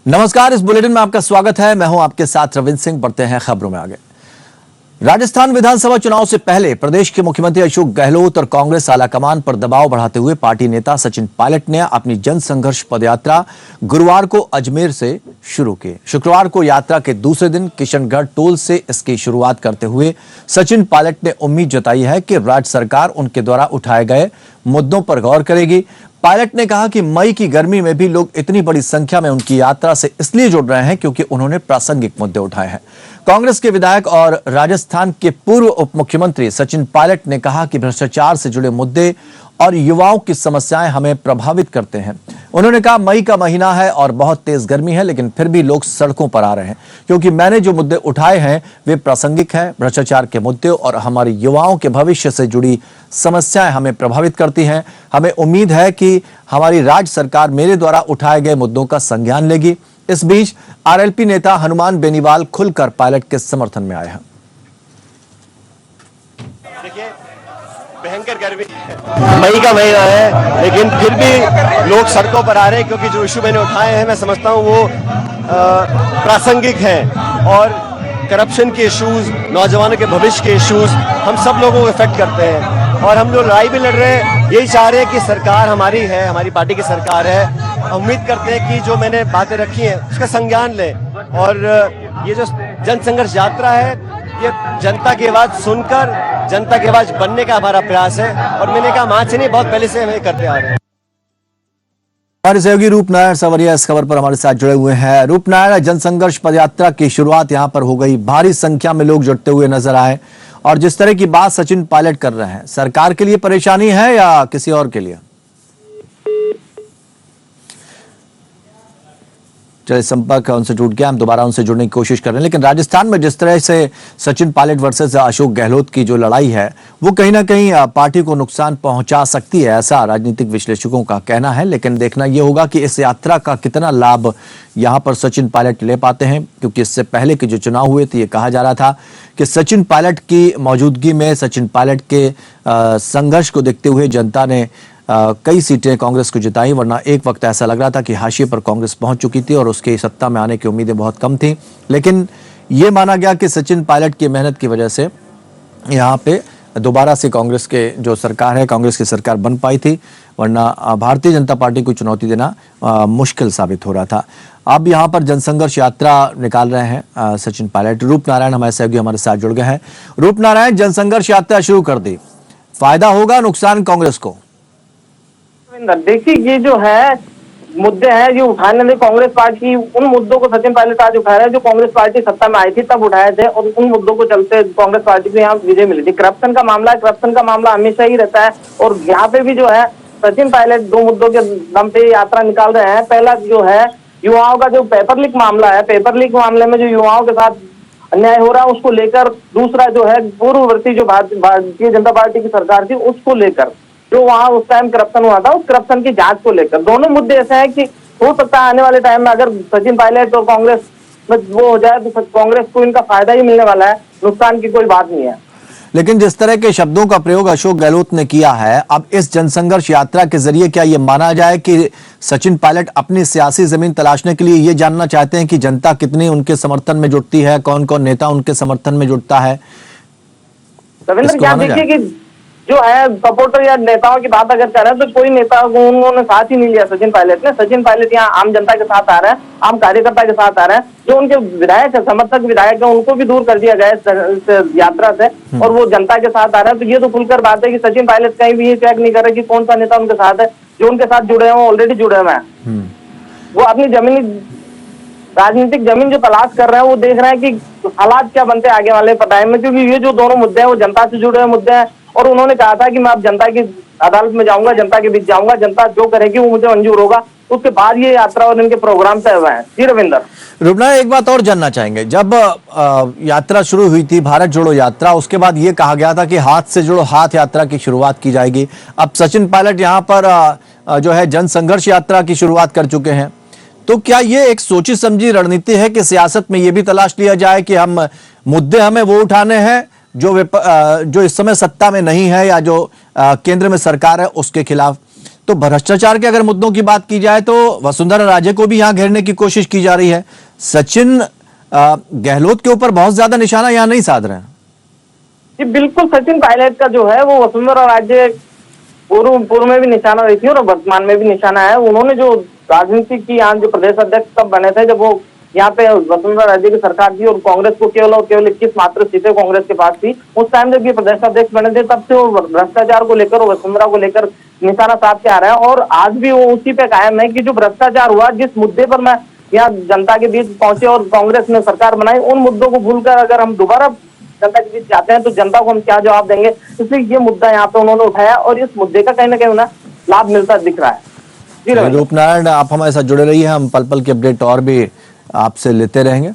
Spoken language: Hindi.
नमस्कार, इस बुलेटिन में आपका स्वागत है। मैं हूं आपके साथ रविंद्र सिंह। बढ़ते हैं खबरों में आगे। राजस्थान विधानसभा चुनाव से पहले प्रदेश के मुख्यमंत्री अशोक गहलोत और कांग्रेस आलाकमान पर दबाव बढ़ाते हुए पार्टी नेता सचिन पायलट ने अपनी जन संघर्ष पदयात्रा गुरुवार को अजमेर से शुरू की। शुक्रवार को यात्रा के दूसरे दिन किशनगढ़ टोल से इसकी शुरुआत करते हुए सचिन पायलट ने उम्मीद जताई है कि राज्य सरकार उनके द्वारा उठाए गए मुद्दों पर गौर करेगी। पायलट ने कहा कि मई की गर्मी में भी लोग इतनी बड़ी संख्या में उनकी यात्रा से इसलिए जुड़ रहे हैं क्योंकि उन्होंने प्रासंगिक मुद्दे उठाए हैं। कांग्रेस के विधायक और राजस्थान के पूर्व उप मुख्यमंत्री सचिन पायलट ने कहा कि भ्रष्टाचार से जुड़े मुद्दे और युवाओं की समस्याएं हमें प्रभावित करते हैं। उन्होंने कहा, मई का महीना है और बहुत तेज गर्मी है, लेकिन फिर भी लोग सड़कों पर आ रहे हैं क्योंकि मैंने जो मुद्दे उठाए हैं वे प्रासंगिक हैं। भ्रष्टाचार के मुद्दे और हमारे युवाओं के भविष्य से जुड़ी समस्याएं हमें प्रभावित करती हैं। हमें उम्मीद है कि हमारी राज्य सरकार मेरे द्वारा उठाए गए मुद्दों का संज्ञान लेगी। इस बीच आरएलपी नेता हनुमान बेनीवाल खुलकर पायलट के समर्थन में आए हैं। देखिए, भयंकर गर्मी है, मई का महीना है, लेकिन फिर भी लोग सड़कों पर आ रहे हैं क्योंकि जो इशू मैंने उठाए हैं मैं समझता हूं वो प्रासंगिक हैं। और करप्शन के इश्यूज, नौजवानों के भविष्य के इश्यूज हम सब लोगों को इफेक्ट करते हैं। और हम जो लड़ाई भी लड़ रहे हैं यही चाह रहे हैं कि सरकार हमारी है, हमारी पार्टी की सरकार है। उम्मीद करते हैं कि जो मैंने बातें रखी हैं उसका संज्ञान लें। और ये जो जन संघर्ष यात्रा है ये जनता की आवाज सुनकर जनता की आवाज बनने का हमारा प्रयास है। और मैंने कहा आज से नहीं, बहुत पहले से हम ये करते आ रहे हैं। हमारे सहयोगी रूपनारायण सवरिया इस खबर पर हमारे साथ जुड़े हुए हैं। रूपनारायण, जनसंघर्ष पदयात्रा की शुरुआत यहां पर हो गई, भारी संख्या में लोग जुटते हुए नजर आए और जिस तरह की बात सचिन पायलट कर रहे हैं, सरकार के लिए परेशानी है या किसी और के लिए? चलिए, संपर्क उनसे टूट गया, हम दोबारा उनसे जुड़ने की कोशिश कर रहे हैं। लेकिन राजस्थान में जिस तरह से सचिन पायलट वर्सेस अशोक गहलोत की जो लड़ाई है वो कहीं ना कहीं पार्टी को नुकसान पहुंचा सकती है, ऐसा राजनीतिक विश्लेषकों का कहना है। लेकिन देखना यह होगा कि इस यात्रा का कितना लाभ यहां पर सचिन पायलट ले पाते हैं, क्योंकि इससे पहले के जो चुनाव हुए थे ये कहा जा रहा था कि सचिन पायलट की मौजूदगी में, सचिन पायलट के संघर्ष को देखते हुए जनता ने कई सीटें कांग्रेस को जिताई, वरना एक वक्त ऐसा लग रहा था कि हाशिए पर कांग्रेस पहुंच चुकी थी और उसके सत्ता में आने की उम्मीदें बहुत कम थी। लेकिन यह माना गया कि सचिन पायलट की मेहनत की वजह से यहां पे दोबारा से कांग्रेस के जो सरकार है, कांग्रेस की सरकार बन पाई थी, वरना भारतीय जनता पार्टी को चुनौती देना मुश्किल साबित हो रहा था। अब यहां पर जनसंघर्ष यात्रा निकाल रहे हैं सचिन पायलट। रूपनारायण हमारे सहयोगी हमारे साथ जुड़ गए हैं। रूपनारायण, जनसंघर्ष यात्रा शुरू कर दी, फायदा होगा नुकसान कांग्रेस को? देखिए, ये जो है मुद्दे हैं ये उठाने में कांग्रेस पार्टी उन मुद्दों को सचिन पायलट आज उठा रहे हैं जो कांग्रेस पार्टी सत्ता में आई थी तब उठाए थे और उन मुद्दों को चलते कांग्रेस पार्टी को यहाँ विजय मिली थी। करप्शन का मामला है, करप्शन का मामला हमेशा ही रहता है और यहाँ पे भी जो है सचिन पायलट दो मुद्दों के दम पे यात्रा निकाल रहे हैं। पहला जो है युवाओं का जो पेपर लीक मामला है, पेपर लीक मामले में जो युवाओं के साथ अन्याय हो रहा है उसको लेकर। दूसरा जो है पूर्ववर्ती जो भारतीय जनता पार्टी की सरकार थी उसको लेकर जो वहां उस टाइम करप्शन हुआ था, उस करप्शन की जांच को लेकर। दोनों मुद्दे ऐसे हैं कि हो सकता है आने वाले टाइम में अगर सचिन पायलट और कांग्रेस में वो हो जाए तो कांग्रेस को इनका फायदा ही मिलने वाला है, नुकसान की कोई बात नहीं है। लेकिन जिस तरह के शब्दों का प्रयोग अशोक गहलोत ने किया है, अब इस जनसंघर्ष यात्रा के जरिए क्या यह माना जाए कि सचिन पायलट अपनी सियासी जमीन तलाशने के लिए ये जानना चाहते हैं कि जनता कितनी उनके समर्थन में जुटती है, कौन कौन नेता उनके समर्थन में जुटता है? रविंद्र, क्या देखिए कि जो है सपोर्टर या नेताओं की बात अगर करें तो कोई नेता को उन्होंने साथ ही नहीं लिया सचिन पायलट ने। सचिन पायलट यहाँ आम जनता के साथ आ रहे हैं, आम कार्यकर्ता के साथ आ रहे हैं। जो उनके विधायक है, समर्थक विधायक है, उनको भी दूर कर दिया गया इस यात्रा से और वो जनता के साथ आ रहे हैं। तो ये तो खुलकर बात है कि सचिन पायलट कहीं भी ये चेक नहीं कर रहे कि कौन सा नेता उनके साथ है। जो उनके साथ जुड़े हैं वो ऑलरेडी जुड़े हुए हैं, वो अपनी जमीनी राजनीतिक जमीन जो तलाश कर रहे हैं वो देख रहे हैं कि हालात क्या बनते हैं आगे वाले टाइम में, क्योंकि ये जो दोनों मुद्दे हैं वो जनता से जुड़े हुए मुद्दे हैं। और उन्होंने कहा था कि मैं अब जनता की अदालत में जाऊंगा, जनता के बीच जाऊंगा, जनता जो करेगी वो मुझे मंजूर होगा। उसके बाद ये यात्रा और इनके प्रोग्राम तय हुए हैं। जी रविंदर। रुबना, एक बात और जानना चाहेंगे, जब यात्रा शुरू हुई थी भारत जोड़ो यात्रा, उसके बाद ये कहा गया था कि हाथ से जोड़ो हाथ यात्रा की शुरुआत की जाएगी। अब सचिन पायलट यहाँ पर जो है जनसंघर्ष यात्रा की शुरुआत कर चुके हैं, तो क्या ये एक सोची समझी रणनीति है कि सियासत में ये भी तलाश लिया जाए कि हम मुद्दे हमें वो उठाने हैं जो इस समय सत्ता में नहीं है या जो केंद्र में सरकार है उसके खिलाफ? तो भ्रष्टाचार के अगर मुद्दों की बात की जाए तो वसुंधरा राजे को भी यहां घेरने की कोशिश की जा रही है। सचिन गहलोत के ऊपर बहुत ज्यादा निशाना यहां नहीं साध रहे हैं। जी बिल्कुल, सचिन पायलट का जो है वो वसुंधरा राजे पूर्व में भी निशाना रही थी और वर्तमान में भी निशाना है। उन्होंने जो राजनीति की यहाँ जो प्रदेश अध्यक्ष तब बने थे जब वो यहाँ पे वसुंधरा राजे की सरकार थी और कांग्रेस को केवल और केवल 21 मात्र सीटें कांग्रेस के पास थी। उस टाइम जब ये प्रदेश अध्यक्ष बने थे तब से वो भ्रष्टाचार को लेकर और वसुंधरा को लेकर निशाना साधते आ रहे हैं और आज भी वो उसी पे कायम है कि जो भ्रष्टाचार हुआ, जिस मुद्दे पर मैं यहाँ जनता के बीच पहुंचे और कांग्रेस ने सरकार बनाई, उन मुद्दों को भूलकर अगर हम दोबारा जनता के बीच जाते हैं तो जनता को हम क्या जवाब देंगे। इसलिए ये मुद्दा यहाँ पे उन्होंने उठाया और इस मुद्दे का कहीं ना कहीं उन्हें लाभ मिलता दिख रहा है। जी रूपनारायण, आप हमारे साथ जुड़े रहिए, हम पल पल की अपडेट और भी आपसे लेते रहेंगे।